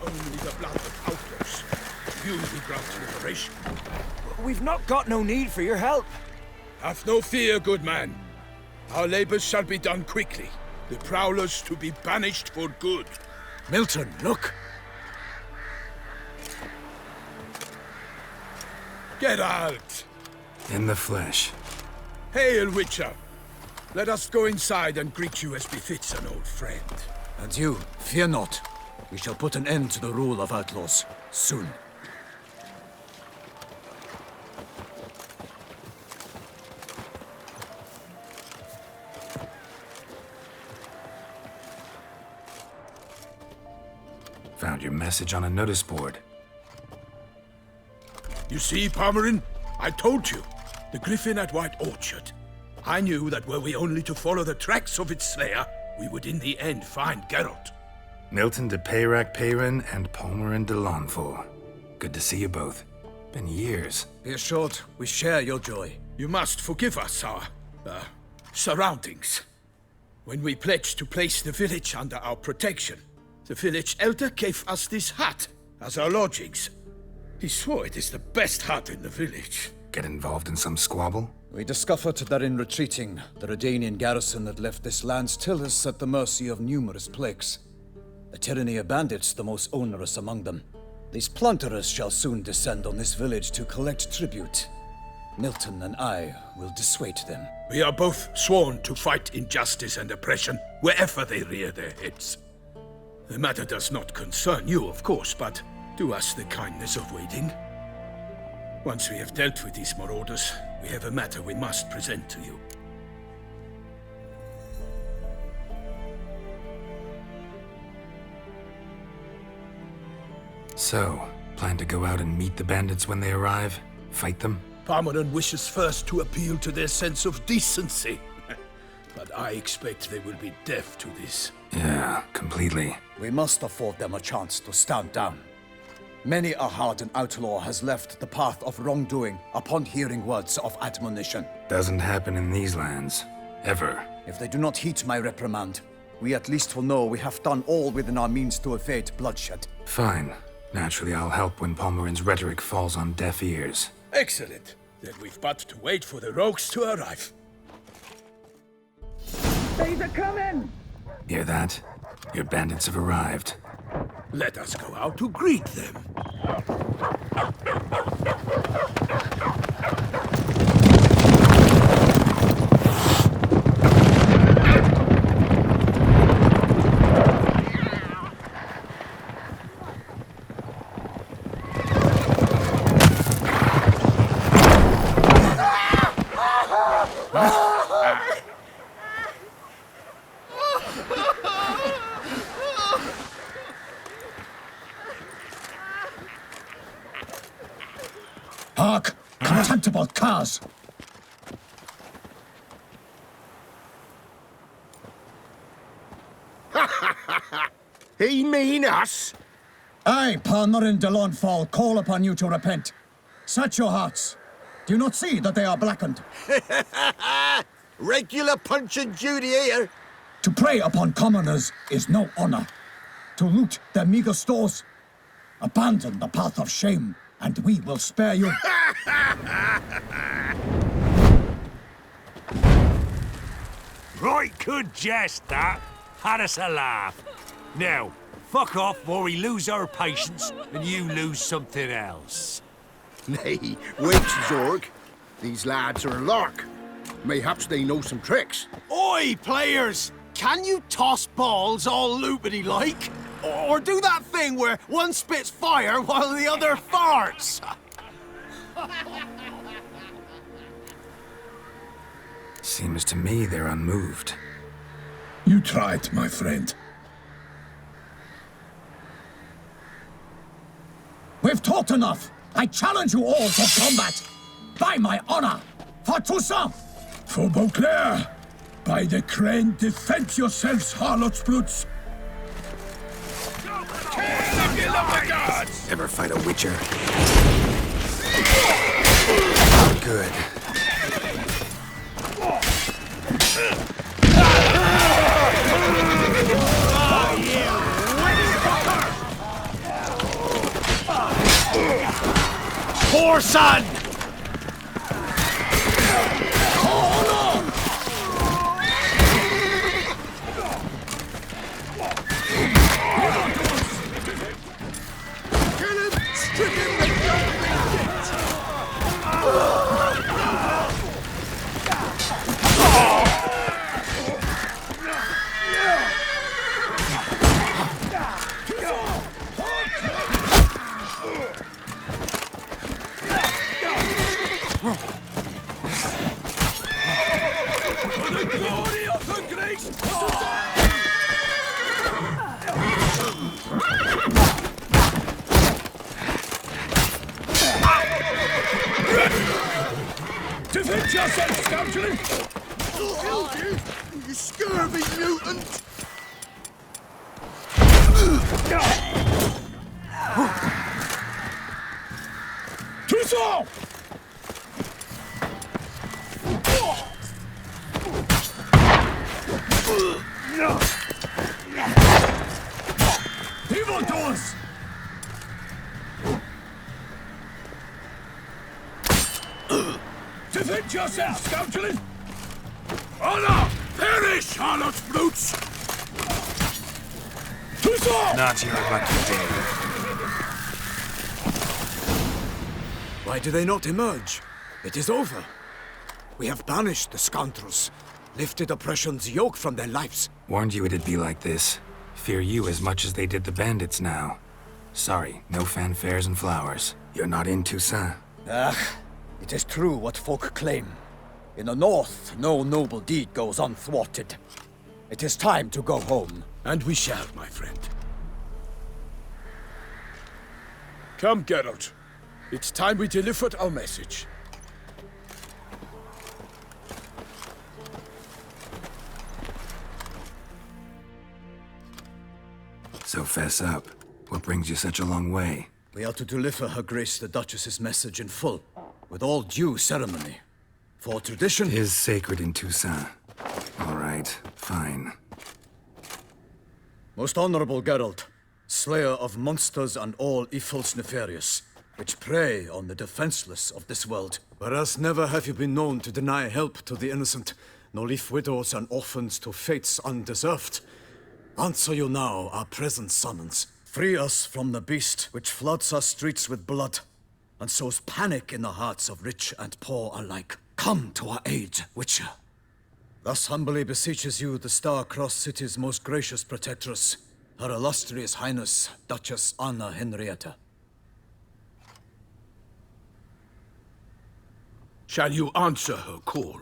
only the blood of outlaws. You who grant liberation. We've not got no need for your help. Have no fear, good man. Our labors shall be done quickly. The prowlers to be banished for good. Milton, look! Geralt! In the flesh. Hail, Witcher! Let us go inside and greet you as befits an old friend. And you, fear not. We shall put an end to the rule of outlaws, soon. Found your message on a notice board. You see, Palmerin? I told you. The griffin at White Orchard. I knew that were we only to follow the tracks of its slayer, we would in the end find Geralt. Milton de Peyrac-Peyrin and Palmerin de Launfal. Good to see you both. Been years. Be assured, we share your joy. You must forgive us our, surroundings. When we pledged to place the village under our protection, the village elder gave us this hut as our lodgings. He swore it is the best hut in the village. Get involved in some squabble? We discovered that in retreating, the Redanian garrison that left this land still is at the mercy of numerous plagues. The tyranny of bandits the most onerous among them. These plunderers shall soon descend on this village to collect tribute. Milton and I will dissuade them. We are both sworn to fight injustice and oppression wherever they rear their heads. The matter does not concern you, of course, but do us the kindness of waiting. Once we have dealt with these marauders, we have a matter we must present to you. So, plan to go out and meet the bandits when they arrive? Fight them? Palmerin wishes first to appeal to their sense of decency. But I expect they will be deaf to this. Yeah, completely. We must afford them a chance to stand down. Many a hardened outlaw has left the path of wrongdoing upon hearing words of admonition. Doesn't happen in these lands. Ever. If they do not heed my reprimand, we at least will know we have done all within our means to evade bloodshed. Fine. Naturally, I'll help when Palmerin's rhetoric falls on deaf ears. Excellent. Then we've but to wait for the rogues to arrive. They're coming! Hear that? Your bandits have arrived. Let us go out to greet them. Hark! Contemptible curs! He mean us? I, Palmerin de Launfal, call upon you to repent. Set your hearts. Do you not see that they are blackened? Regular Punch and Judy here. To prey upon commoners is no honor. To loot their meager stores, abandon the path of shame, and we will spare you. Right good jest, that. Had us a laugh. Now, fuck off before we lose our patience and you lose something else. Nay, wait, Zorg. These lads are a lark. Mayhaps they know some tricks. Oi, players! Can you toss balls all loopity-like? Or do that thing where one spits fire while the other farts? Seems to me they're unmoved. You tried, my friend. We've talked enough. I challenge you all to combat. By my honor, for Toussaint. For Beauclair, by the crane, defend yourselves, harlots brutes. Ever fight a witcher? Good. poor son! Defend yourself, scoundrel! You scurvy mutant! Toussaint! Evildoers! Defend yourself, scoundrel! Honor! Perish, harlot brutes! Toussaint! Not your lucky day. Why do they not emerge? It is over. We have banished the scoundrels, lifted oppression's yoke from their lives. Warned you it'd be like this. Fear you as much as they did the bandits now. Sorry, no fanfares and flowers. You're not in Toussaint. It is true what folk claim. In the north, no noble deed goes unthwarted. It is time to go home. And we shall, my friend. Come, Geralt. It's time we delivered our message. So fess up. What brings you such a long way? We are to deliver Her Grace the Duchess's message in full, with all due ceremony. For tradition... Is sacred in Toussaint. All right, fine. Most honorable Geralt, slayer of monsters and all evils nefarious, which prey on the defenseless of this world. Whereas never have you been known to deny help to the innocent, nor leave widows and orphans to fates undeserved. Answer you now our present summons. Free us from the beast which floods our streets with blood, and sows panic in the hearts of rich and poor alike. Come to our aid, Witcher. Thus humbly beseeches you the Star-Crossed City's most gracious protectress, Her Illustrious Highness, Duchess Anna Henrietta. Shall you answer her call?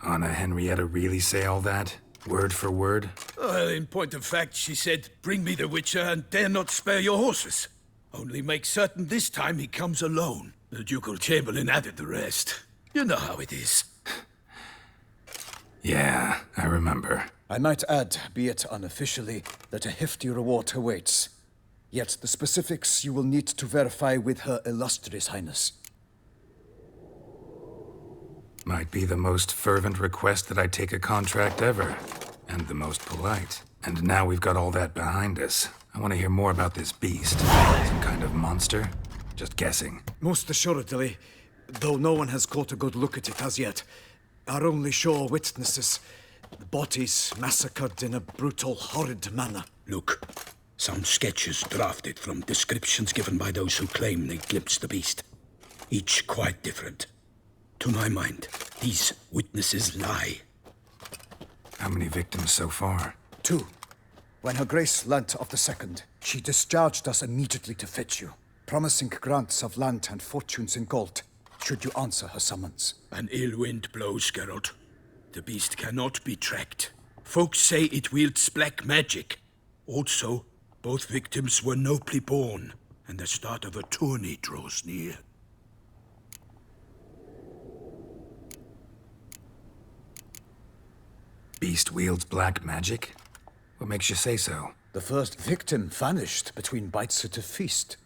Anna Henrietta really say all that? Word for word? Well, in point of fact, she said, bring me the Witcher and dare not spare your horses. Only make certain this time he comes alone. The Ducal Chamberlain added the rest. You know how it is. Yeah, I remember. I might add, be it unofficially, that a hefty reward awaits. Yet the specifics you will need to verify with Her Illustrious Highness. Might be the most fervent request that I take a contract ever. And the most polite. And now we've got all that behind us. I want to hear more about this beast. Some kind of monster? Just guessing. Most assuredly, though no one has caught a good look at it as yet. Our only sure witnesses, the bodies massacred in a brutal, horrid manner. Look, some sketches drafted from descriptions given by those who claim they glimpsed the beast. Each quite different. To my mind, these witnesses lie. How many victims so far? 2. When Her Grace learnt of the second, she discharged us immediately to fetch you, promising grants of land and fortunes in gold, should you answer her summons. An ill wind blows, Geralt. The beast cannot be tracked. Folks say it wields black magic. Also, both victims were nobly born, and the start of a tourney draws near. Beast wields black magic? What makes you say so? The first victim vanished between bites at a feast.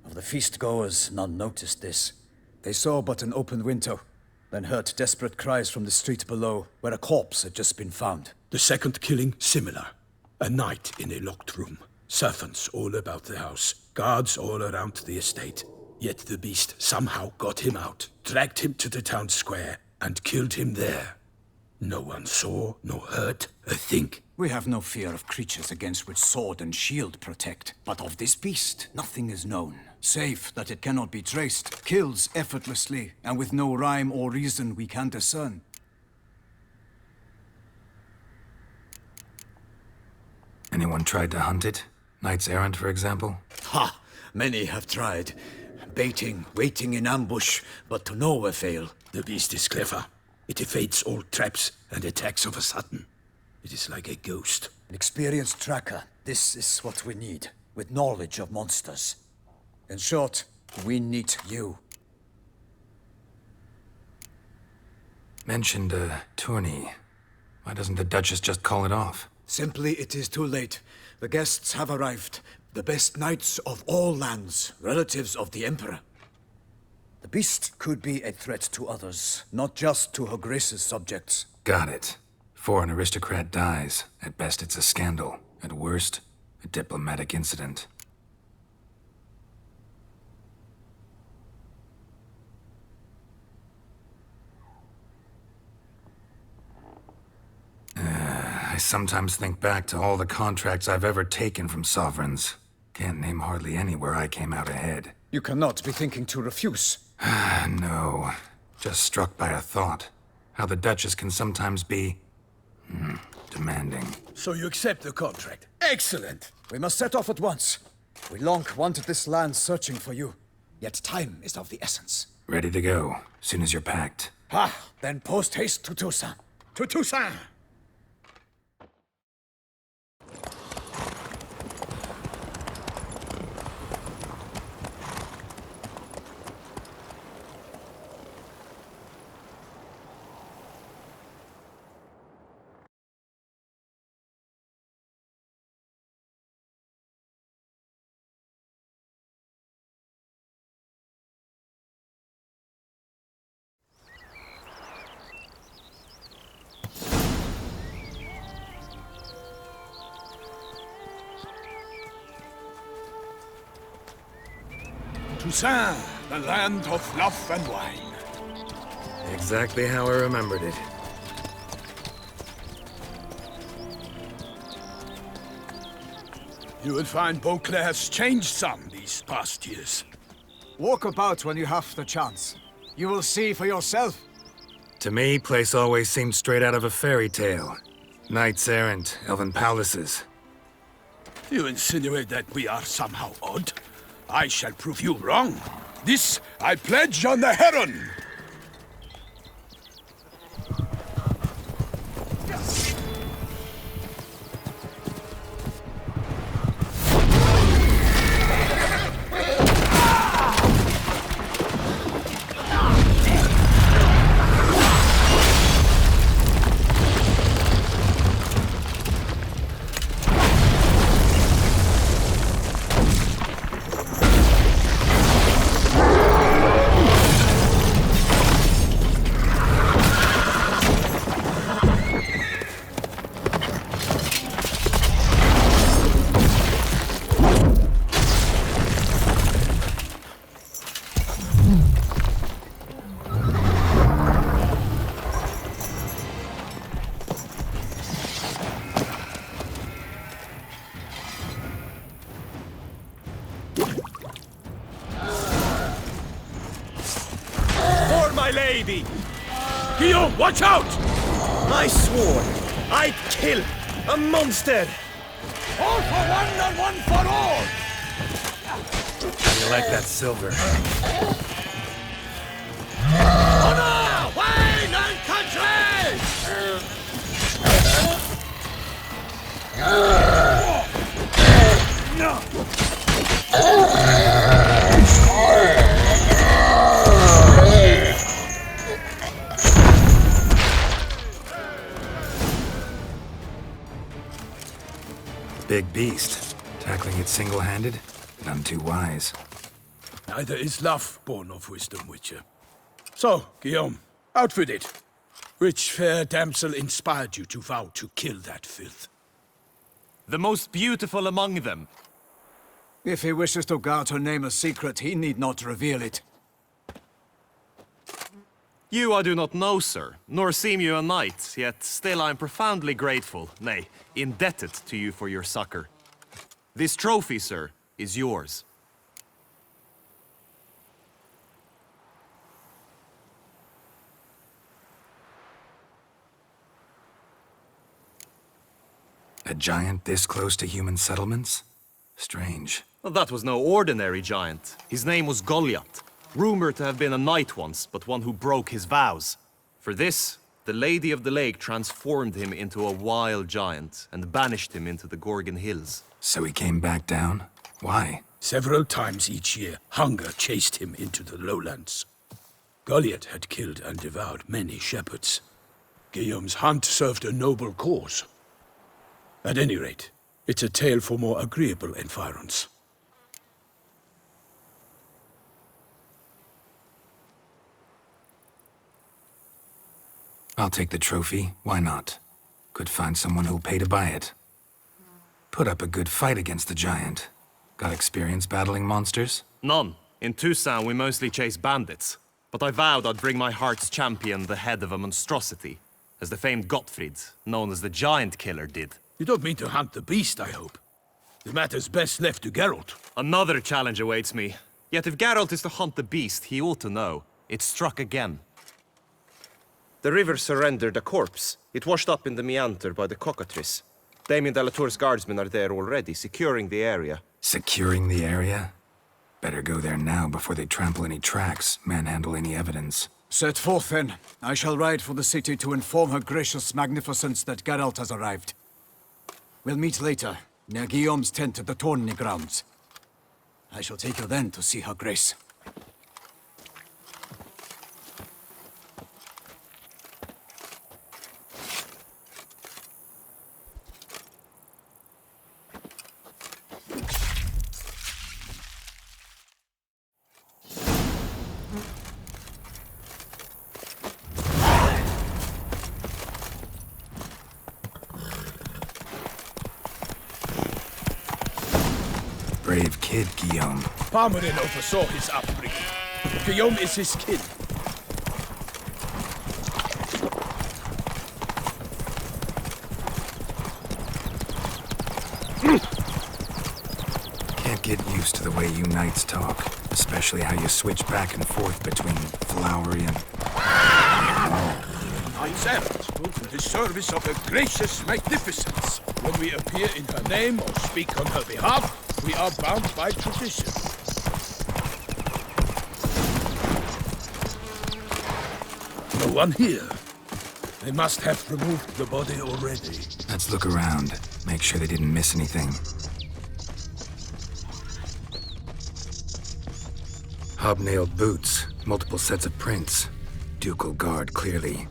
Of the feast-goers, none noticed this. They saw but an open window, then heard desperate cries from the street below, where a corpse had just been found. The second killing, similar. A night in a locked room. Servants all about the house, guards all around the estate. Yet the beast somehow got him out, dragged him to the town square, and killed him there. No one saw, nor heard a thing. We have no fear of creatures against which sword and shield protect. But of this beast, nothing is known, save that it cannot be traced, kills effortlessly, and with no rhyme or reason we can discern. Anyone tried to hunt it? Knights errant, for example? Ha! Many have tried. Baiting, waiting in ambush, but to no avail. The beast is clever. It evades all traps and attacks of a sudden. It is like a ghost. An experienced tracker. This is what we need, with knowledge of monsters. In short, we need you. Mentioned a tourney. Why doesn't the Duchess just call it off? Simply, it is too late. The guests have arrived. The best knights of all lands, relatives of the Emperor. The beast could be a threat to others, not just to Her Grace's subjects. Got it. Before an aristocrat dies, at best it's a scandal. At worst, a diplomatic incident. I sometimes think back to all the contracts I've ever taken from sovereigns. Can't name hardly any where I came out ahead. You cannot be thinking to refuse. No. Just struck by a thought. How the Duchess can sometimes be... demanding. So you accept the contract. Excellent! We must set off at once. We long wanted this land searching for you. Yet time is of the essence. Ready to go, soon as you're packed. Then post haste to Toussaint. To Toussaint! Toussaint, the land of fluff and wine. Exactly how I remembered it. You will find Beauclair's changed some these past years. Walk about when you have the chance. You will see for yourself. To me, place always seemed straight out of a fairy tale. Knights errant, elven palaces. You insinuate that we are somehow odd? I shall prove you wrong. This I pledge on the Heron! Lady! Guillaume, watch out! I swore I'd kill a monster! All for one and one for all! How do you like that silver? Honor, wine, and country! Big beast. Tackling it single-handed? None too wise. Neither is love born of wisdom, Witcher. So, Guillaume, out with it. Which fair damsel inspired you to vow to kill that filth? the most beautiful among them. If he wishes to guard her name a secret, he need not reveal it. You I do not know, sir, nor seem you a knight, yet still I am profoundly grateful, nay, indebted to you for your succor. This trophy, sir, is yours. A giant this close to human settlements? Strange. Well, that was no ordinary giant. His name was Goliath. Rumored to have been a knight once, but one who broke his vows. For this, the Lady of the Lake transformed him into a wild giant and banished him into the Gorgon Hills. So he came back down? Why? Several times each year, hunger chased him into the lowlands. Goliath had killed and devoured many shepherds. Guillaume's hunt served a noble cause. At any rate, it's a tale for more agreeable environs. I'll take the trophy. Why not? Could find someone who'll pay to buy it. Put up a good fight against the giant. Got experience battling monsters? None. In Toussaint, we mostly chase bandits. But I vowed I'd bring my heart's champion the head of a monstrosity, as the famed Gottfried, known as the Giant Killer, did. You don't mean to hunt the beast, I hope. The matter's best left to Geralt. Another challenge awaits me. Yet if Geralt is to hunt the beast, he ought to know. It struck again. The river surrendered a corpse. It washed up in the meander by the cockatrice. Damien de la Tour's guardsmen are there already, securing the area. Securing the area? Better go there now before they trample any tracks, manhandle any evidence. Set forth, then. I shall ride for the city to inform her gracious magnificence that Geralt has arrived. We'll meet later, near Guillaume's tent at the tourney grounds. I shall take you then to see her grace. Brave kid, Guillaume. Parmarin oversaw his upbringing. Guillaume is his kin. Can't get used to the way you knights talk, especially how you switch back and forth between flowery and... Knights errant go to the service of her gracious magnificence. When we appear in her name or speak on her behalf, we are bound by tradition. No one here. They must have removed the body already. Let's look around. Make sure they didn't miss anything. Hobnailed boots, multiple sets of prints. Ducal guard, clearly.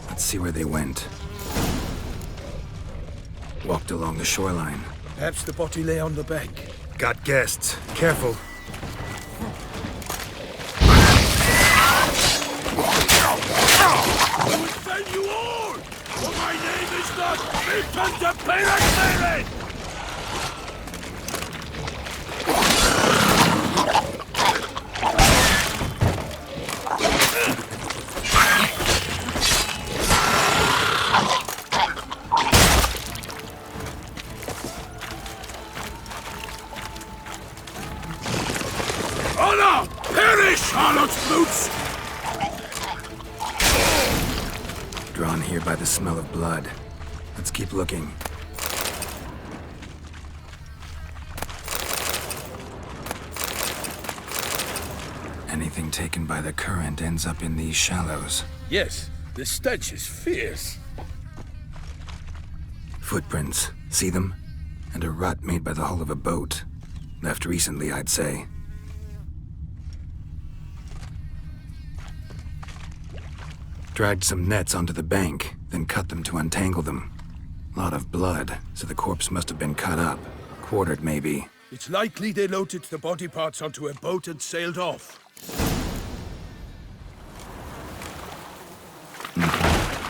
Let's see where they went. Walked along the shoreline. Perhaps the body lay on the bank. Got guests. Careful. I will send you all! For my name is not Milton de Pericere! Honor! Perish, Charlotte's boots! Drawn here by the smell of blood. Let's keep looking. Anything taken by the current ends up in these shallows. Yes, the stench is fierce. Footprints. See them? And a rut made by the hull of a boat. Left recently, I'd say. Dragged some nets onto the bank, then cut them to untangle them. Lot of blood, so the corpse must have been cut up. Quartered, maybe. It's likely they loaded the body parts onto a boat and sailed off.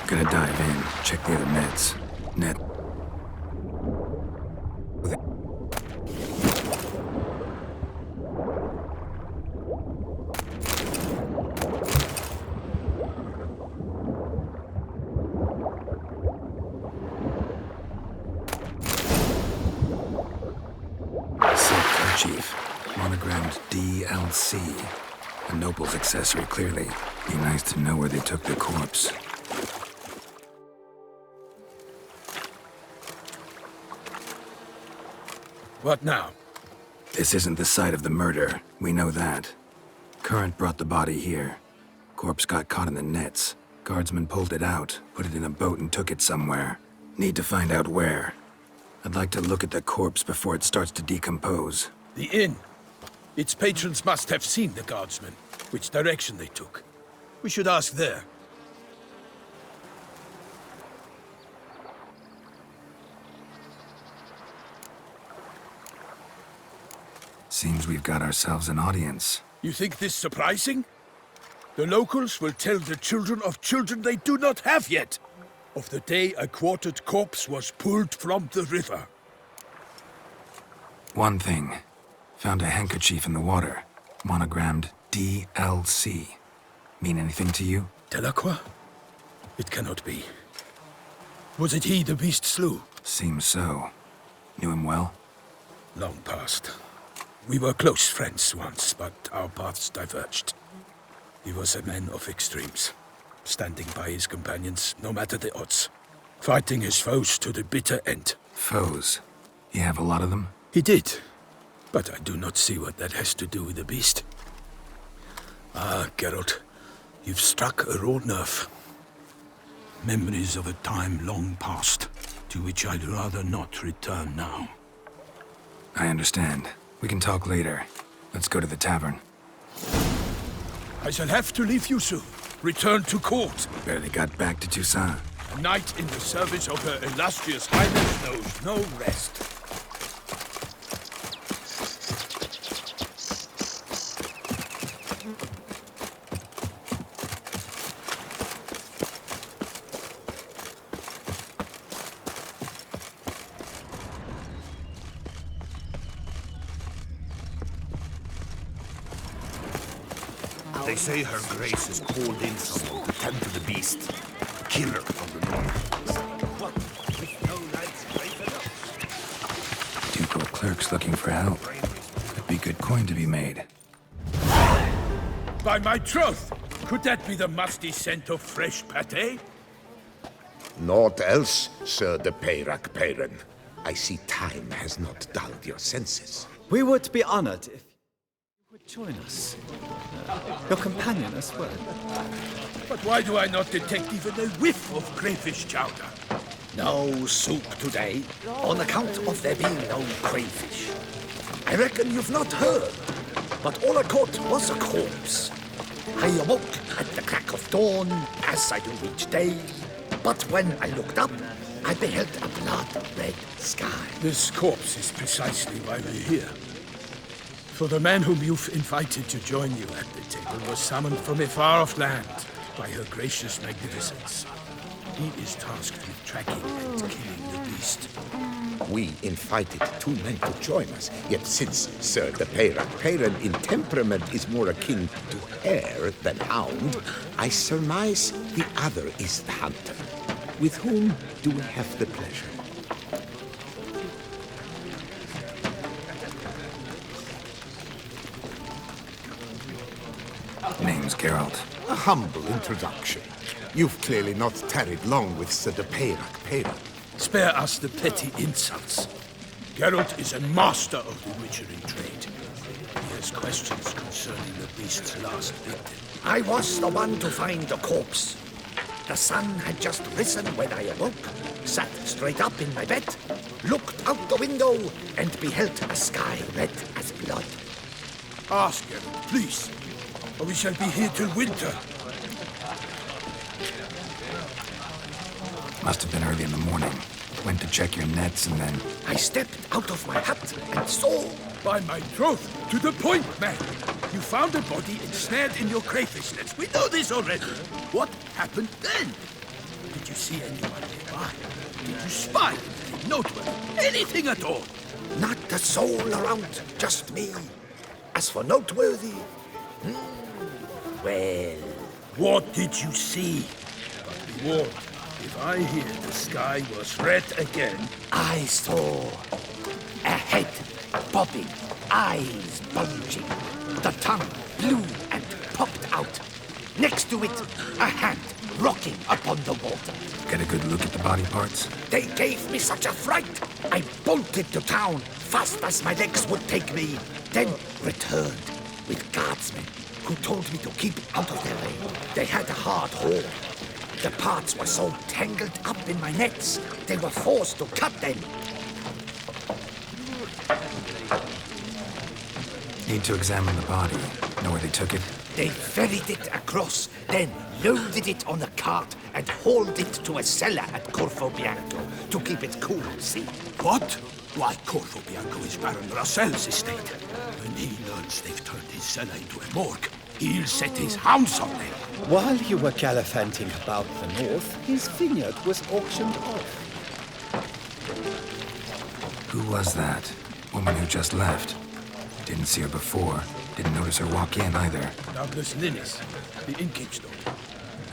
Gonna dive in, check the other nets. handkerchief. Monogrammed DLC. A noble's accessory, clearly. Be nice to know where they took the corpse. What now? This isn't the site of the murder. We know that. Current brought the body here. Corpse got caught in the nets. Guardsmen pulled it out, put it in a boat and took it somewhere. Need to find out where. I'd like to look at the corpse before it starts to decompose. The inn. Its patrons must have seen the guardsmen, which direction they took. We should ask there. Seems we've got ourselves an audience. You think this surprising? The locals will tell the children of children they do not have yet, of the day a quartered corpse was pulled from the river. One thing. Found a handkerchief in the water. Monogrammed DLC. Mean anything to you? Delacroix? It cannot be. Was it he the beast slew? Seems so. Knew him well? Long past. We were close friends once, but our paths diverged. He was a man of extremes, standing by his companions, no matter the odds. Fighting his foes to the bitter end. Foes? You have a lot of them? He did, but I do not see what that has to do with the beast. Ah, Geralt, you've struck a raw nerve. Memories of a time long past, to which I'd rather not return now. I understand. We can talk later. Let's go to the tavern. I shall have to leave you soon. Return to court. Barely got back to Toussaint. A knight in the service of her illustrious highness knows no rest. They say her grace has called in someone to tend to the beast. A killer from the north. What? With no lights brave enough? Ducal clerks looking for help. Could be good coin to be made. By my troth! Could that be the musty scent of fresh pâté? Naught else, Sir de Peyrac Peyran. I see time has not dulled your senses. We would be honored if you would join us. Your companion as well. But why do I not detect even a whiff of crayfish chowder? No soup today, on account of there being no crayfish. I reckon you've not heard, but all I caught was a corpse. I awoke at the crack of dawn, as I do each day, but when I looked up, I beheld a blood-red sky. This corpse is precisely why we're here. For the man whom you've invited to join you at the table was summoned from a far-off land by her gracious magnificence. He is tasked with tracking and killing the beast. We invited two men to join us, yet since Sir de Peyrac Peyran in temperament is more akin to hare than hound, I surmise the other is the hunter. With whom do we have the pleasure? Name's Geralt. A humble introduction. You've clearly not tarried long with Sir de Peyrac Peyran. Spare us the petty insults. Geralt is a master of the witchery trade. He has questions concerning the beast's last victim. I was the one to find the corpse. The sun had just risen when I awoke, sat straight up in my bed, looked out the window, and beheld a sky red as blood. Ask Geralt, please, or we shall be here till winter. Must have been early in the morning. Went to check your nets and then... I stepped out of my hut and saw... By my troth, to the point, man. You found a body ensnared in your crayfish nets. We know this already. What happened then? Did you see anyone nearby? Did you spy anything noteworthy? Anything at all? Not a soul around, just me. As for noteworthy... well... What did you see? But be warned, if I hear the sky was red again... I saw a head bobbing eyes bulging, the tongue blue and popped out. Next to it, a hand rocking upon the water. Get a good look at the body parts? They gave me such a fright. I bolted to town fast as my legs would take me, then returned with guardsmen who told me to keep out of their way. They had a hard hold. The parts were so tangled up in my nets, they were forced to cut them. Need to examine the body. Know where they took it? They ferried it across, then loaded it on a cart and hauled it to a cellar at Corvo Bianco to keep it cool, see? What? Why, Corvo Bianco is Baron Russell's estate. When he learns they've turned his cellar into a morgue, he'll set his hounds on them. While you were gallivanting about the north, his vineyard was auctioned off. Who was that? Woman who just left. Didn't see her before. Didn't notice her walk in either. Doubtless Linus, the innkeep's daughter.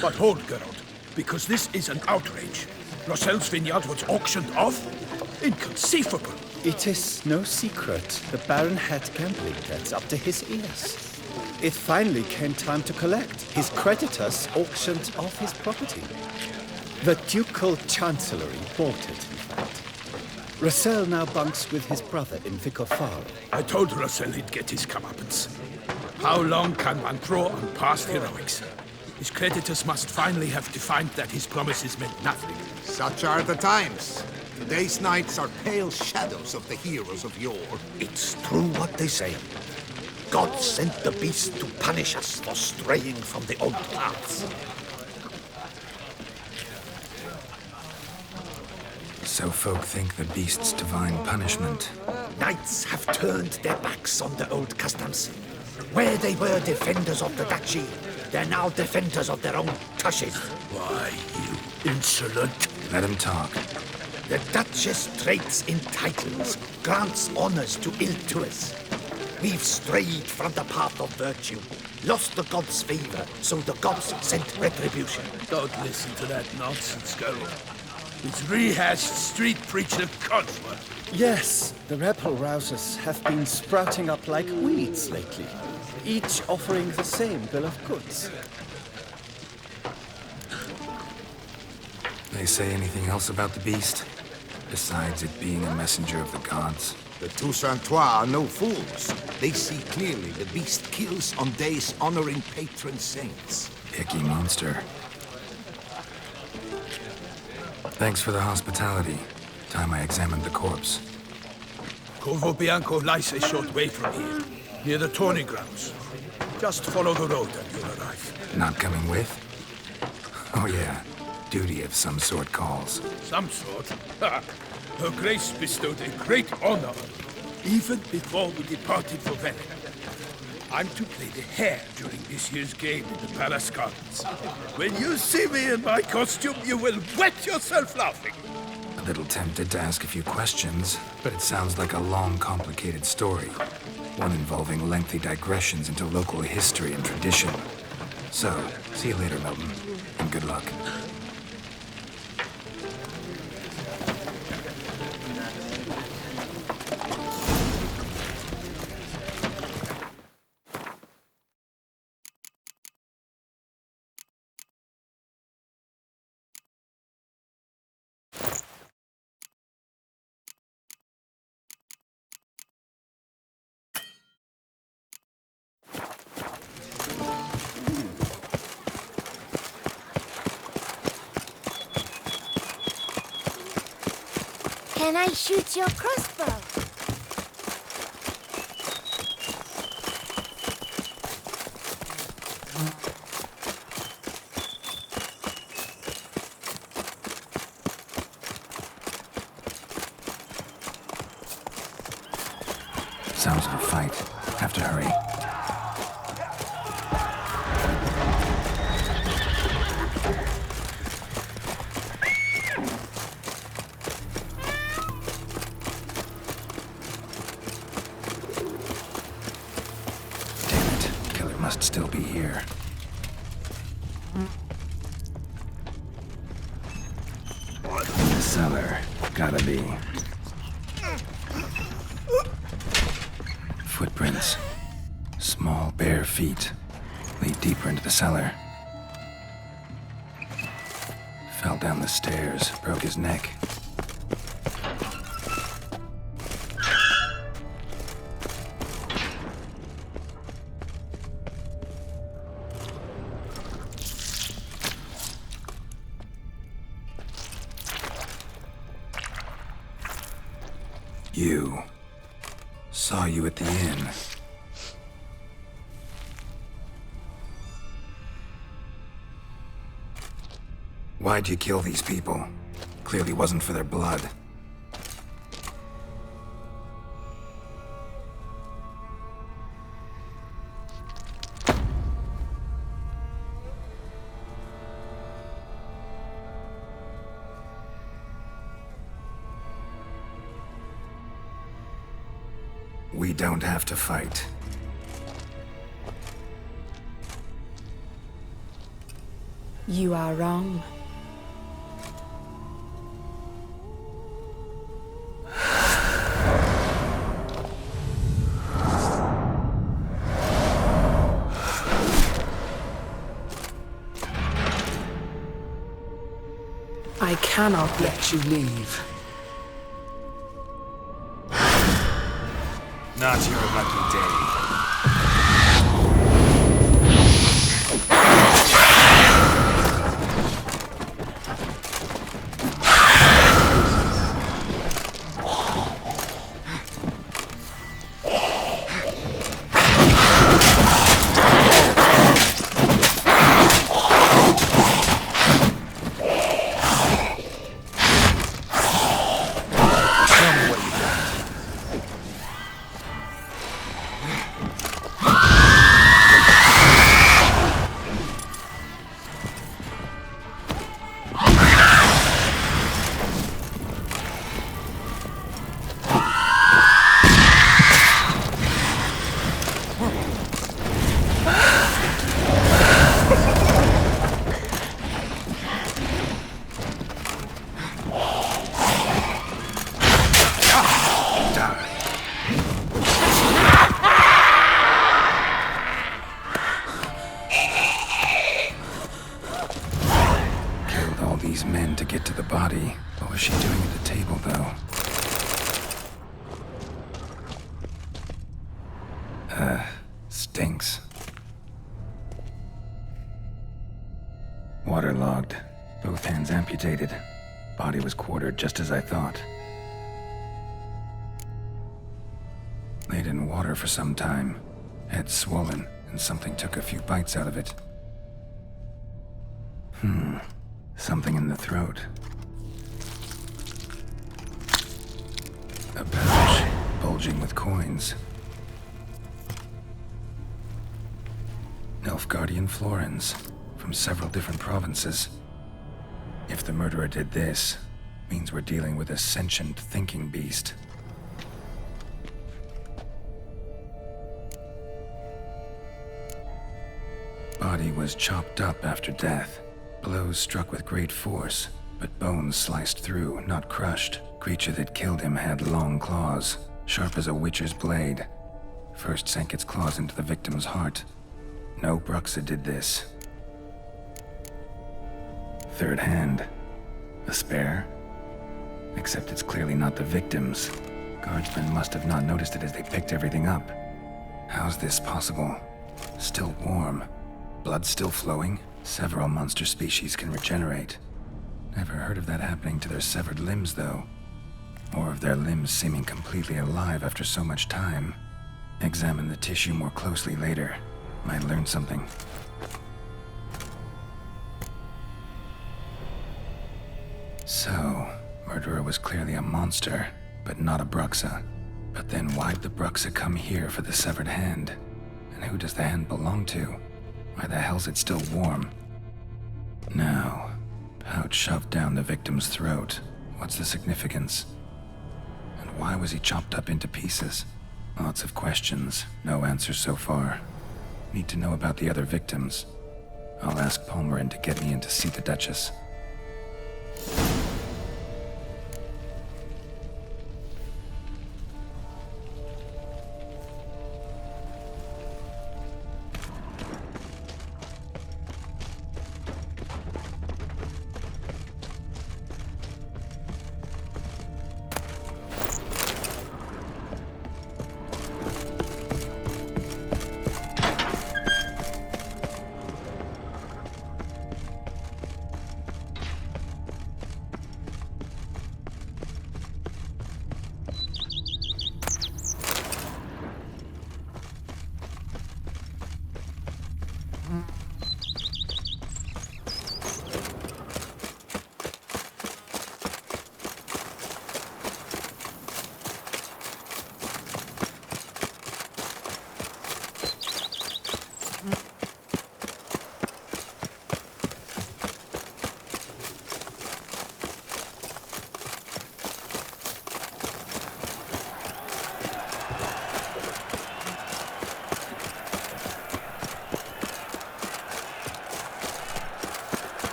But hold, Geralt, because this is an outrage. Russell's vineyard was auctioned off? Inconceivable. It is no secret the Baron had gambling debts up to his ears. It finally came time to collect. His creditors auctioned off his property. The Ducal Chancellery bought it, in fact. Russell now bunks with his brother in Vicofaro. I told Russell he'd get his comeuppance. How long can one draw on past heroics? His creditors must finally have defined that his promises meant nothing. Such are the times. Today's knights are pale shadows of the heroes of yore. It's true what they say. God sent the beast to punish us for straying from the old paths. So folk think the beast's divine punishment. Knights have turned their backs on the old customs. Where they were defenders of the duchy, they're now defenders of their own tushes. Why, you insolent... Let him talk. The Duchess trades in titles, grants honors to ill-doers. We've strayed from the path of virtue, lost the gods' favor, so the gods sent retribution. Don't listen to that nonsense, Geralt. It's rehashed street preacher codsword. Yes, the rebel rousers have been sprouting up like weeds lately, each offering the same bill of goods. They say anything else about the beast? Besides it being a messenger of the gods? The Toussaint are no fools. They see clearly the beast kills on days honoring patron saints. Picky monster. Thanks for the hospitality. Time I examined the corpse. Corvo Bianco lies a short way from here, near the tourney grounds. Just follow the road and you'll arrive. Not coming with? Oh yeah, duty of some sort calls. Some sort? Ha! Her Grace bestowed a great honor, even before we departed for Venice. I'm to play the hare during this year's game in the Palace Gardens. When you see me in my costume, you will wet yourself laughing. A little tempted to ask a few questions, but it sounds like a long, complicated story. One involving lengthy digressions into local history and tradition. So, see you later, Milton, and good luck. Can I shoot your crossbow? Sounds of a fight. Have to hurry. Must still be here. The cellar. Gotta be. Footprints. Small, bare feet. Lead deeper into the cellar. Fell down the stairs, broke his neck. You. Saw you at the inn. Why'd you kill these people? Clearly wasn't for their blood. We don't have to fight. You are wrong. I cannot let you leave. Not your lucky day. Stinks. Waterlogged. Both hands amputated. Body was quartered just as I thought. Laid in water for some time. Head swollen, and something took a few bites out of it. Something in the throat. A pouch, bulging with coins. Nilfgaardian florins, from several different provinces. If the murderer did this, means we're dealing with a sentient thinking beast. Body was chopped up after death. Blows struck with great force, but bones sliced through, not crushed. Creature that killed him had long claws, sharp as a witcher's blade. First sank its claws into the victim's heart. No Bruxa did this. Third hand. A spare? Except it's clearly not the victim's. Guardsmen must have not noticed it as they picked everything up. How's this possible? Still warm. Blood still flowing? Several monster species can regenerate. Never heard of that happening to their severed limbs, though. Or of their limbs seeming completely alive after so much time. Examine the tissue more closely later. Might learn something. So, murderer was clearly a monster, but not a Bruxa. But then why'd the Bruxa come here for the severed hand? And who does the hand belong to? Why the hell's it still warm? Now, pouch shoved down the victim's throat. What's the significance? And why was he chopped up into pieces? Lots of questions, no answers so far. Need to know about the other victims. I'll ask Palmerin to get me in to see the Duchess.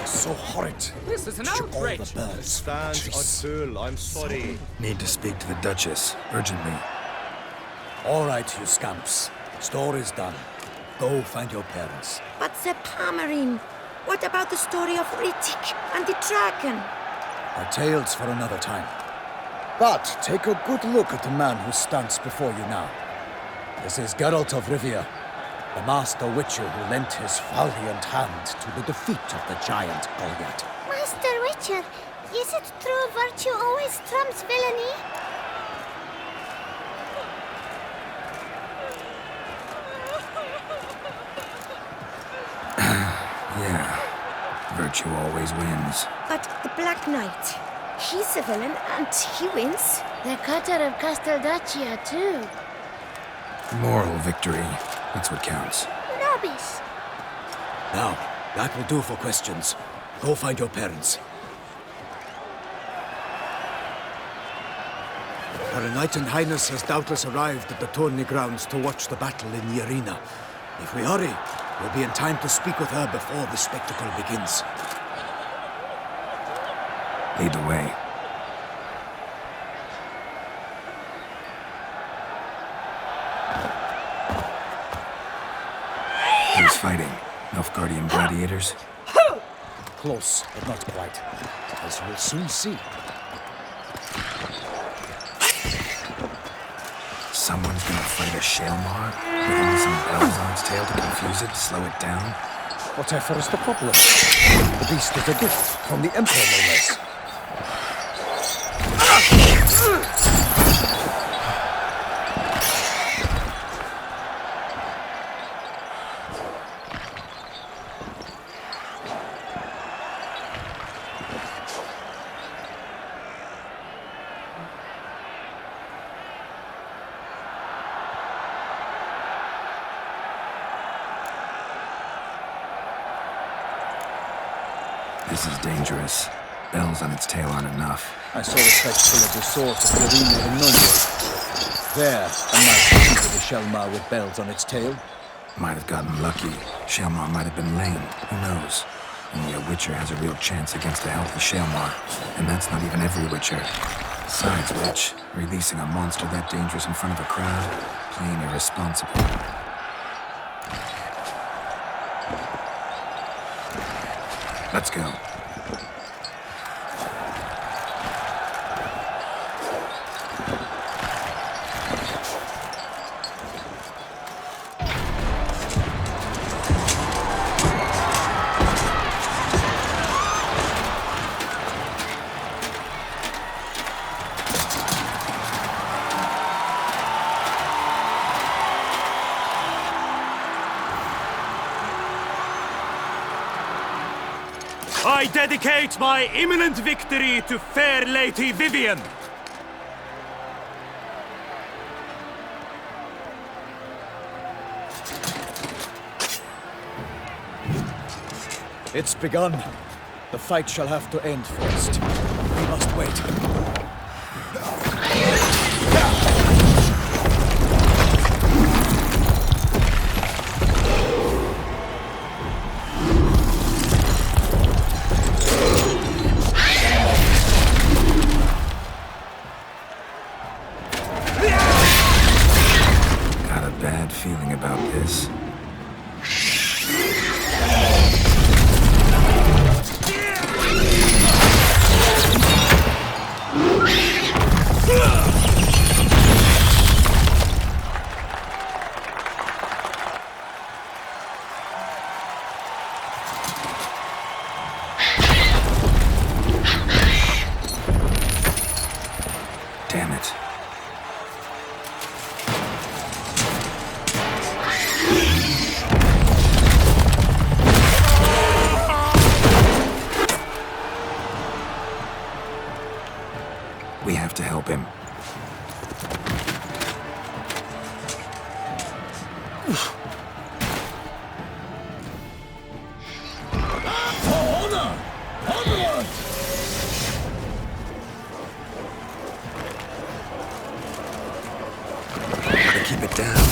so horrid. This is an All outrage. the birds. Stands trees. Arthur, I'm sorry. Need to speak to the Duchess, urgently. All right, you scamps. Story is done. Go find your parents. But the Pomerine, what about the story of Rittik and the dragon? Our tales for another time. But take a good look at the man who stands before you now. This is Geralt of Rivia, the master witcher who lent his valiant hand to the defeat of the giant Goliath. Master Witcher, is it true virtue always trumps villainy? Yeah, virtue always wins. But the Black Knight, he's a villain and he wins. The cutter of Casteldacia, too. Moral victory, that's what counts. Rubbish. Now, that will do for questions. Go find your parents. Her Knight and Highness has doubtless arrived at the tourney grounds to watch the battle in the arena. If we hurry, we'll be in time to speak with her before the spectacle begins. Lead the way. Who's fighting? Nilfgaardian gladiators? Close, but not quite. As you'll soon see. Someone's gonna fight a Shalmar? With only some bells on its tail to confuse it, slow it down? Whatever is the problem? The beast is a gift from the Emperor, no less. This is dangerous. Bells on its tail aren't enough. I saw the spectacle of the swords of the arena in Envoys. There, a knight defeated a Shalmar with bells on its tail. Might have gotten lucky. Shalmar might have been lame. Who knows? Only a Witcher has a real chance against a healthy Shalmar. And that's not even every Witcher. Besides which, releasing a monster that dangerous in front of a crowd, plain irresponsible. Let's go. I dedicate my imminent victory to fair Lady Vivian. It's begun. The fight shall have to end first. We must wait. Got a bad feeling about this. Damn it. We have to help him. Gotta keep it down.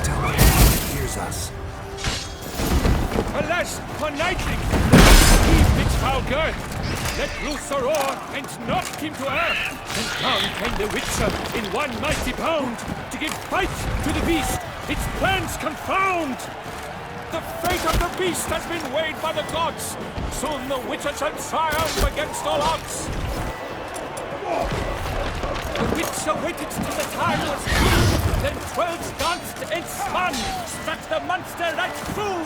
Tell him he hears us. Alas, for knightly! foul girth. Let loose the roar and knock him to earth. And down came the Witcher in one mighty bound to give fight to the beast. Its plans confound. The fate of the beast has been weighed by the gods. Soon the Witcher shall triumph against all odds. The Witcher waited till the time was due. Then 12 danced and spun, struck the monster right through.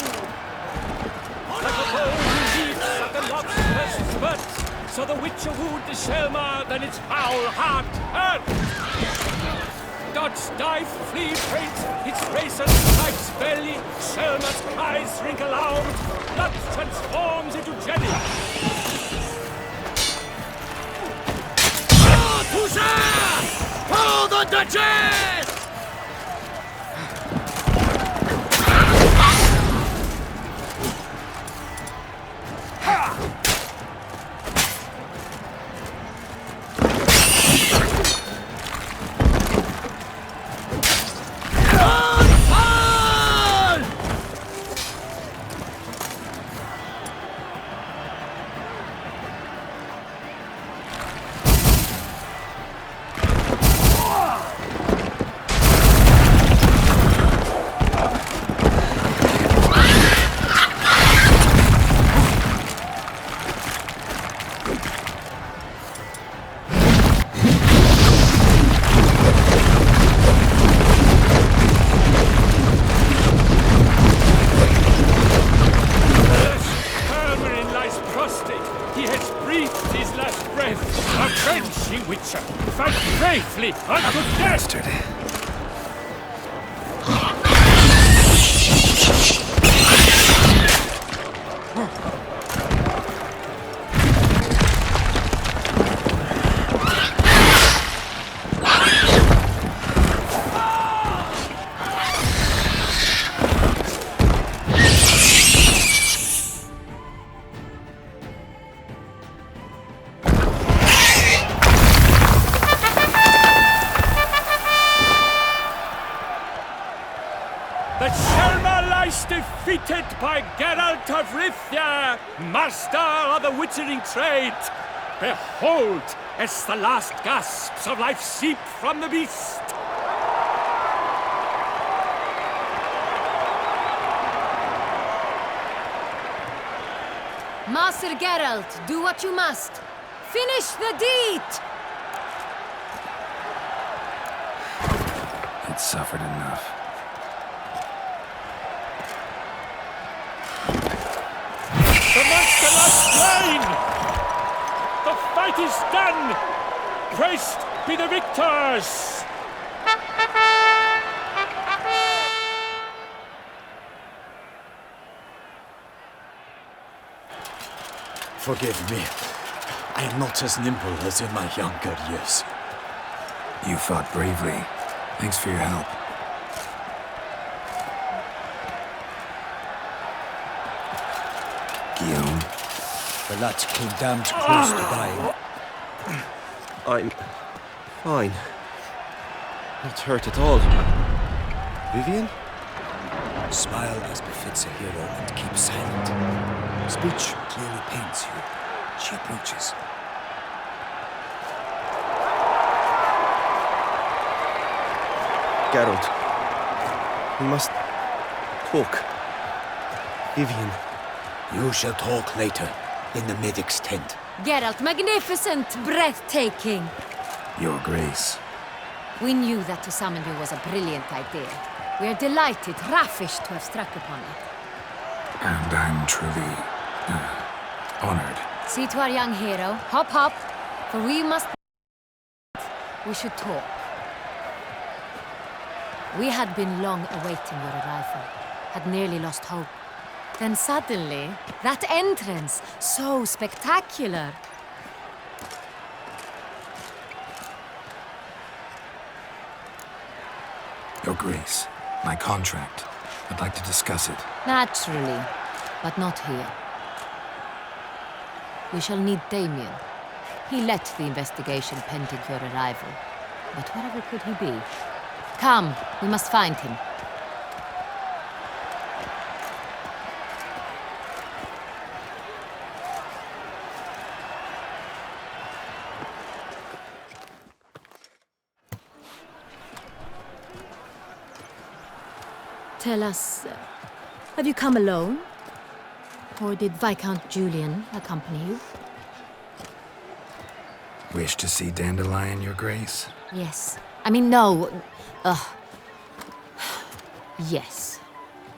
Like a bow who leaps at the lobster's spurt, so the Witcher wooed the Selma, then its foul heart hurt. Dodge, dive, flee, faint, its razor strikes belly, Selma's cries ring aloud, blood transforms into jelly. Oh, Toussaint! Pull the Duchess! Defeated by Geralt of Rivia, master of the witchering trade. Behold, as the last gasps of life seep from the beast. Master Geralt, do what you must. Finish the deed! It suffered enough. The monster lies slain! The fight is done! Praised be the victors! Forgive me. I am not as nimble as in my younger years. You fought bravely. Thanks for your help. Guillaume. The lad came damned close to dying. I'm fine. Not hurt at all. Vivian? Smile as befits a hero and keep silent. Speech clearly pains you. She approaches. Geralt, we must talk. Vivian. You shall talk later, in the medic's tent. Geralt, magnificent, breathtaking. Your Grace. We knew that to summon you was a brilliant idea. We are delighted, ravished to have struck upon it. And I'm truly honored. See to our young hero. Hop, hop, for we must... We should talk. We had been long awaiting your arrival, had nearly lost hope. Then suddenly, that entrance, so spectacular. Your Grace, my contract. I'd like to discuss it. Naturally, but not here. We shall need Damien. He led the investigation pending your arrival. But wherever could he be? Come, we must find him. Tell us, have you come alone? Or did Viscount Julian accompany you? Wish to see Dandelion, Your Grace? Yes. I mean, no. Yes.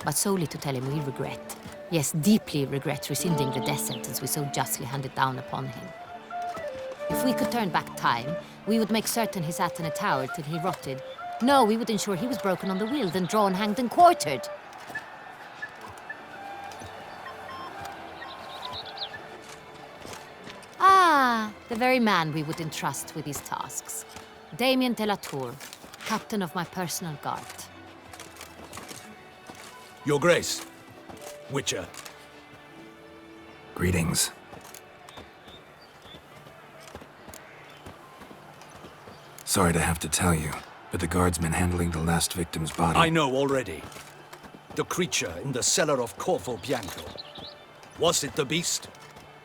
But solely to tell him we regret. Yes, deeply regret rescinding the death sentence we so justly handed down upon him. If we could turn back time, we would make certain he sat in a tower till he rotted. No, we would ensure he was broken on the wheel, then drawn, hanged, and quartered. Ah, the very man we would entrust with these tasks. Damien de la Tour, captain of my personal guard. Your Grace. Witcher. Greetings. Sorry to have to tell you, but the guardsman handling the last victim's body... I know already. The creature in the cellar of Corvo Bianco. Was it the beast?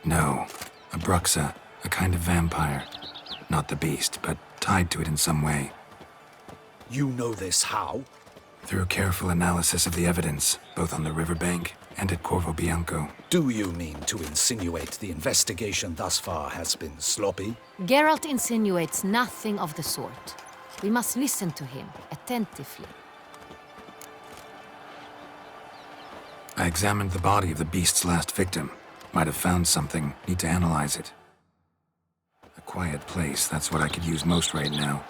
No. A bruxa, a kind of vampire. Not the beast, but tied to it in some way. You know this how? Through careful analysis of the evidence, both on the riverbank and at Corvo Bianco. Do you mean to insinuate the investigation thus far has been sloppy? Geralt insinuates nothing of the sort. We must listen to him attentively. I examined the body of the beast's last victim. Might have found something. Need to analyze it. A quiet place, that's what I could use most right now.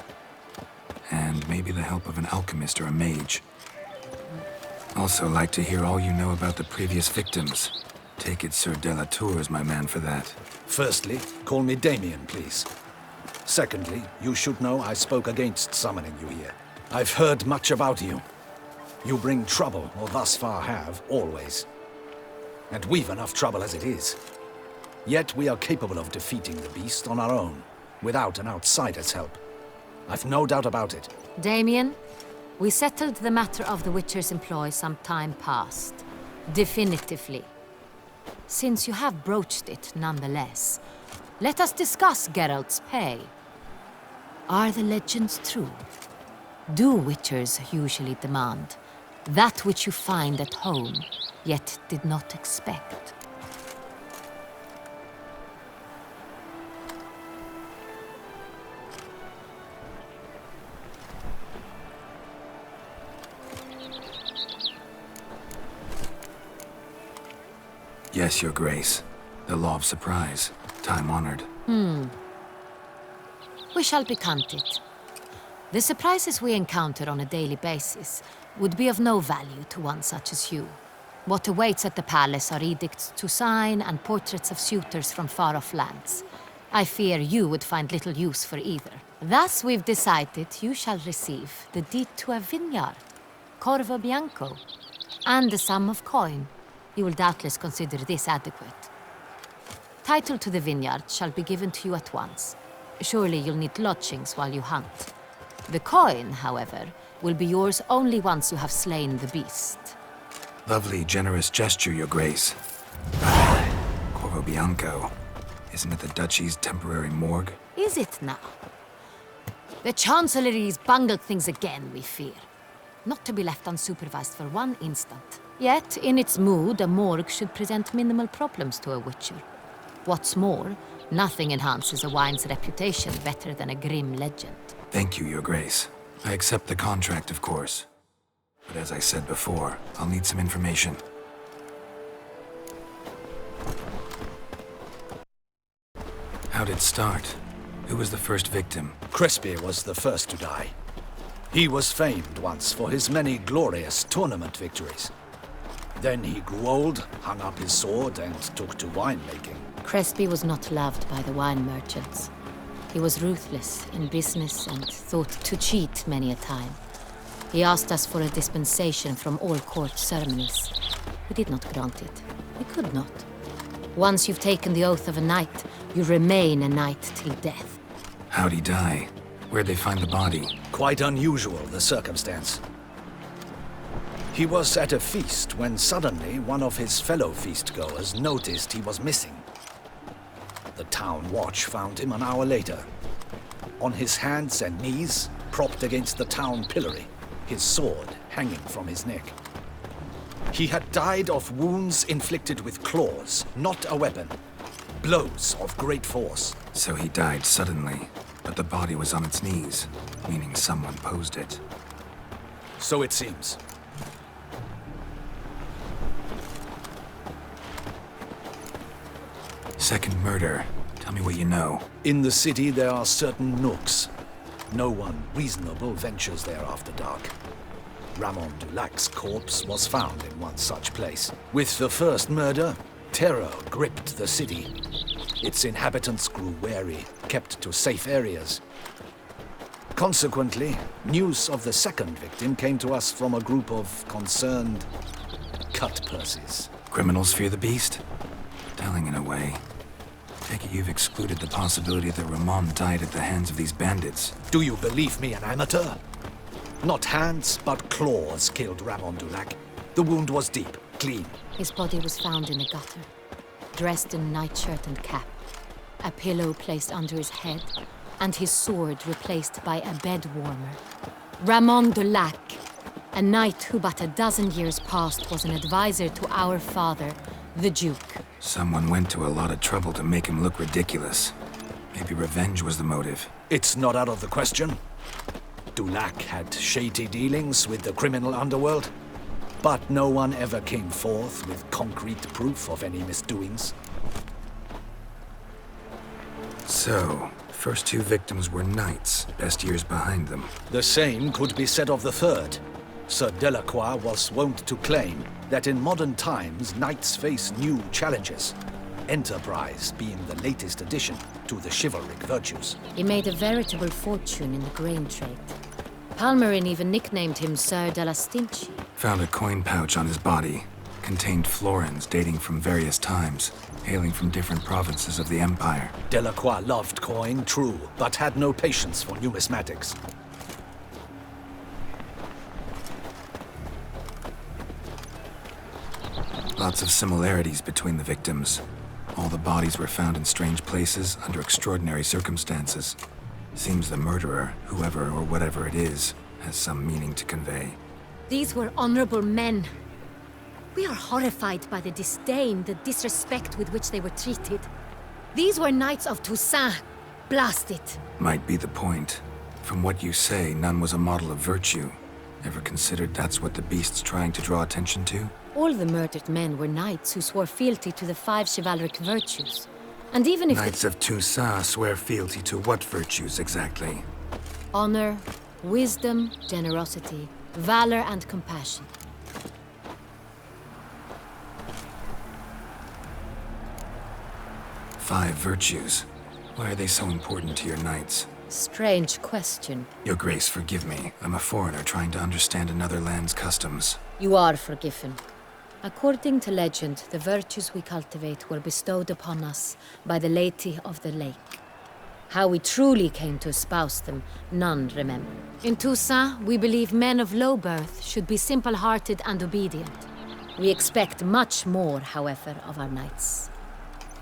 And maybe the help of an alchemist or a mage. Also like to hear all you know about the previous victims. Take it Sir de la Tour is my man for that. Firstly, call me Damien, please. Secondly, you should know I spoke against summoning you here. I've heard much about you. You bring trouble, or thus far have, always. And we've enough trouble as it is. Yet we are capable of defeating the beast on our own, without an outsider's help. I've no doubt about it. Damien, we settled the matter of the Witcher's employ some time past. Definitively. Since you have broached it nonetheless, let us discuss Geralt's pay. Are the legends true? Do Witchers usually demand that which you find at home, yet did not expect? Yes, Your Grace. The law of surprise. Time-honored. We shall be content. The surprises we encounter on a daily basis would be of no value to one such as you. What awaits at the palace are edicts to sign and portraits of suitors from far-off lands. I fear you would find little use for either. Thus we've decided you shall receive the deed to a vineyard, Corvo Bianco, and a sum of coin. You will doubtless consider this adequate. Title to the vineyard shall be given to you at once. Surely you'll need lodgings while you hunt. The coin, however, will be yours only once you have slain the beast. Lovely, generous gesture, Your Grace. Corvo Bianco. Isn't it the Duchy's temporary morgue? Is it now? The Chancellery's bungled things again, we fear. Not to be left unsupervised for one instant. Yet, in its mood, a morgue should present minimal problems to a Witcher. What's more, nothing enhances a wine's reputation better than a grim legend. Thank you, Your Grace. I accept the contract, of course. But as I said before, I'll need some information. How'd it start? Who was the first victim? Crespi was the first to die. He was famed once for his many glorious tournament victories. Then he grew old, hung up his sword, and took to winemaking. Crespi was not loved by the wine merchants. He was ruthless in business and thought to cheat many a time. He asked us for a dispensation from all court ceremonies. We did not grant it. We could not. Once you've taken the oath of a knight, you remain a knight till death. How'd he die? Where'd they find the body? Quite unusual, the circumstance. He was at a feast when suddenly one of his fellow feastgoers noticed he was missing. The town watch found him an hour later. On his hands and knees, propped against the town pillory, his sword hanging from his neck. He had died of wounds inflicted with claws, not a weapon. Blows of great force. So he died suddenly, but the body was on its knees, meaning someone posed it. So it seems. Second murder. Tell me what you know. In the city there are certain nooks. No one reasonable ventures there after dark. Ramon Dulac's corpse was found in one such place. With the first murder, terror gripped the city. Its inhabitants grew wary, kept to safe areas. Consequently, news of the second victim came to us from a group of concerned cut-purses. Criminals fear the beast? Telling in a way. Take it you've excluded the possibility that Ramon died at the hands of these bandits. Do you believe me an amateur? Not hands, but claws killed Ramon Dulac. The wound was deep, clean. His body was found in a gutter, dressed in nightshirt and cap, a pillow placed under his head, and his sword replaced by a bed warmer. Ramon Dulac, a knight who but a dozen years past was an advisor to our father, the Duke. Someone went to a lot of trouble to make him look ridiculous. Maybe revenge was the motive. It's not out of the question. Dulac had shady dealings with the criminal underworld, but no one ever came forth with concrete proof of any misdoings. So, first two victims were knights, best years behind them. The same could be said of the third. Sir Delacroix was wont to claim that in modern times knights face new challenges, enterprise being the latest addition to the chivalric virtues. He made a veritable fortune in the grain trade. Palmerin even nicknamed him Sir de la Stinchi. Found a coin pouch on his body. Contained florins dating from various times, hailing from different provinces of the Empire. Delacroix loved coin, true, but had no patience for numismatics. Lots of similarities between the victims. All the bodies were found in strange places under extraordinary circumstances. Seems the murderer, whoever or whatever it is, has some meaning to convey. These were honorable men. We are horrified by the disdain, the disrespect with which they were treated. These were knights of Toussaint. Blast it. Might be the point. From what you say, none was a model of virtue. Ever considered that's what the beast's trying to draw attention to? All the murdered men were knights who swore fealty to the 5 chivalric virtues. And even if Knights of Toussaint swear fealty to what virtues exactly? honor, wisdom, generosity, valor, and compassion. Five virtues. Why are they so important to your knights? Strange question. Your Grace, forgive me. I'm a foreigner trying to understand another land's customs. You are forgiven. According to legend, the virtues we cultivate were bestowed upon us by the Lady of the Lake. How we truly came to espouse them, none remember. In Toussaint, we believe men of low birth should be simple-hearted and obedient. We expect much more, however, of our knights.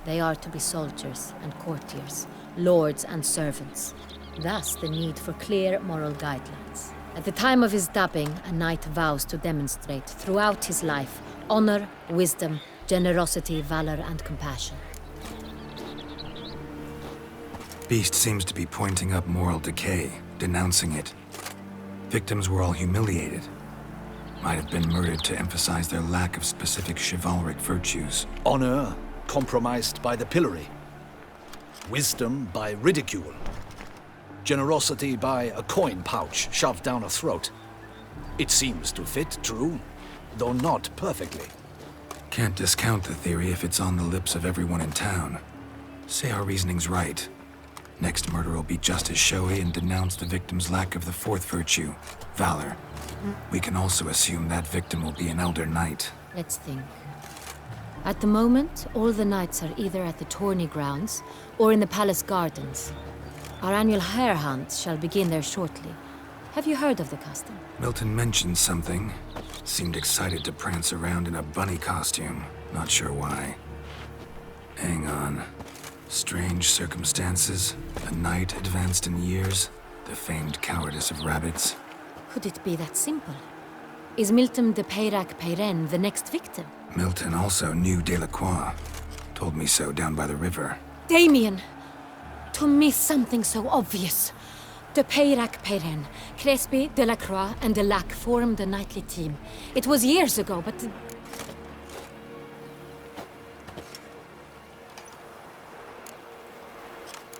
They are to be soldiers and courtiers, lords and servants. Thus the need for clear moral guidelines. At the time of his dubbing, a knight vows to demonstrate throughout his life honor, wisdom, generosity, valor, and compassion. Beast seems to be pointing up moral decay, denouncing it. Victims were all humiliated. Might have been murdered to emphasize their lack of specific chivalric virtues. Honor compromised by the pillory. Wisdom by ridicule. Generosity by a coin pouch shoved down a throat. It seems to fit, true, though not perfectly. Can't discount the theory if it's on the lips of everyone in town. Say our reasoning's right. Next murder will be just as showy and denounce the victim's lack of the fourth virtue, valor. We can also assume that victim will be an elder knight. Let's think. At the moment, all the knights are either at the tourney grounds or in the palace gardens. Our annual hare hunt shall begin there shortly. Have you heard of the custom? Milton mentioned something. Seemed excited to prance around in a bunny costume. Not sure why. Hang on. Strange circumstances. A knight advanced in years. The famed cowardice of rabbits. Could it be that simple? Is Milton de Peyrac-Peyren the next victim? Milton also knew Delacroix. Told me so down by the river. Damien! To miss something so obvious. De Peyrac-Peyren, Crespi, Delacroix, and Delac formed the knightly team. It was years ago, but...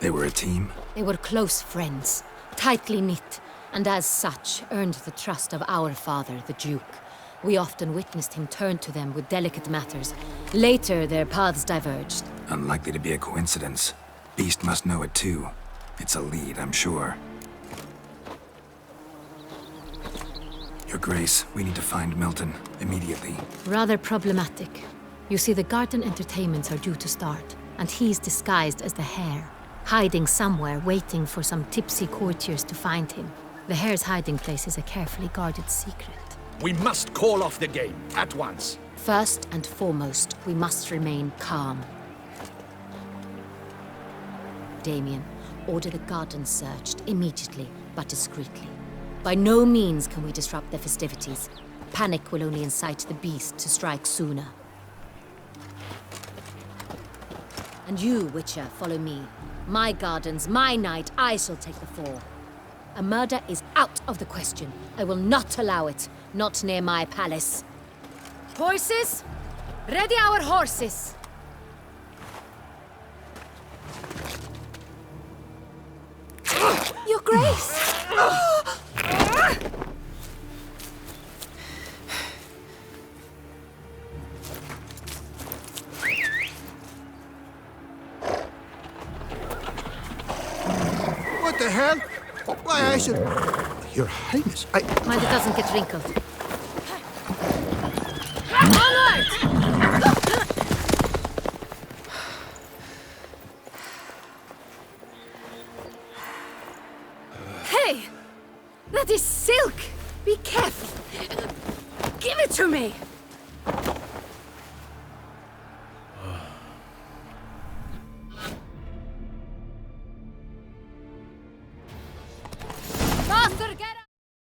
They were a team? They were close friends, tightly knit, and as such earned the trust of our father, the Duke. We often witnessed him turn to them with delicate matters. Later, their paths diverged. Unlikely to be a coincidence. Beast must know it too. It's a lead, I'm sure. Your Grace, we need to find Milton, immediately. Rather problematic. You see, the garden entertainments are due to start, and he's disguised as the Hare, hiding somewhere, waiting for some tipsy courtiers to find him. The Hare's hiding place is a carefully guarded secret. We must call off the game, at once. First and foremost, we must remain calm. Damien, order the garden searched immediately, but discreetly. By no means can we disrupt the festivities. Panic will only incite the beast to strike sooner. And you, Witcher, follow me. My gardens, my night, I shall take the fall. A murder is out of the question. I will not allow it. Not near my palace. Horses? Ready our horses! Your Grace! What the hell? Why, I should... Your Highness, Mind it doesn't get wrinkled. Onward! Hey! That is silk! Be careful! Give it to me!